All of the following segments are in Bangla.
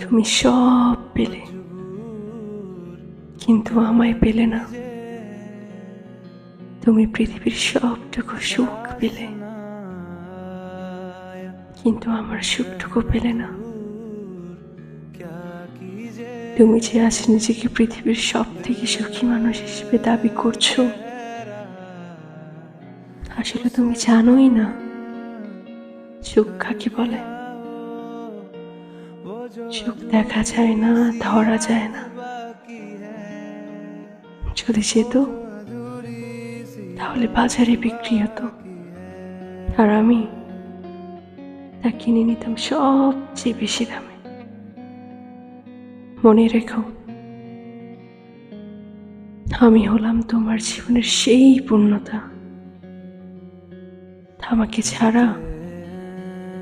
তুমি সব পেলে, কিন্তু আমায় পেলে না। তুমি পৃথিবীর সবটুকু সুখ পেলে, কিন্তু আমার সুখটুকু পেলে না। তুমি যে আজ নিজেকে পৃথিবীর সব থেকে সুখী মানুষ হিসেবে দাবি করছো, আসলে তুমি জানোই না সুখ কাকে বলে। সুখ দেখা যায় না, ধরা যায় না। যদি যেত তাহলে বাজারে বিক্রি হতো, আর আমি তা কিনে নিতাম সবচেয়ে বেশি দামে। মনে রেখো, আমি হলাম তোমার জীবনের সেই পূর্ণতা। আমাকে ছাড়া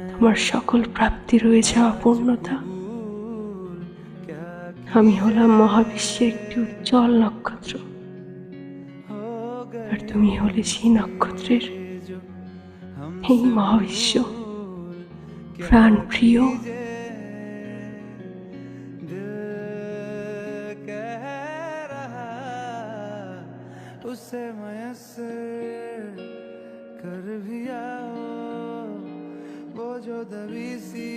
তোমার সকল প্রাপ্তি রয়ে যাওয়া পূর্ণতা। আমি হলাম মহাবিশ্বের একটি উজ্জ্বল নক্ষত্র, আর তুমি হলে সেই নক্ষত্রের, এই মহাবিশ্ব প্রাণ প্রিয়। उसे मयस्सर कर भी आओ, वो जो दबी सी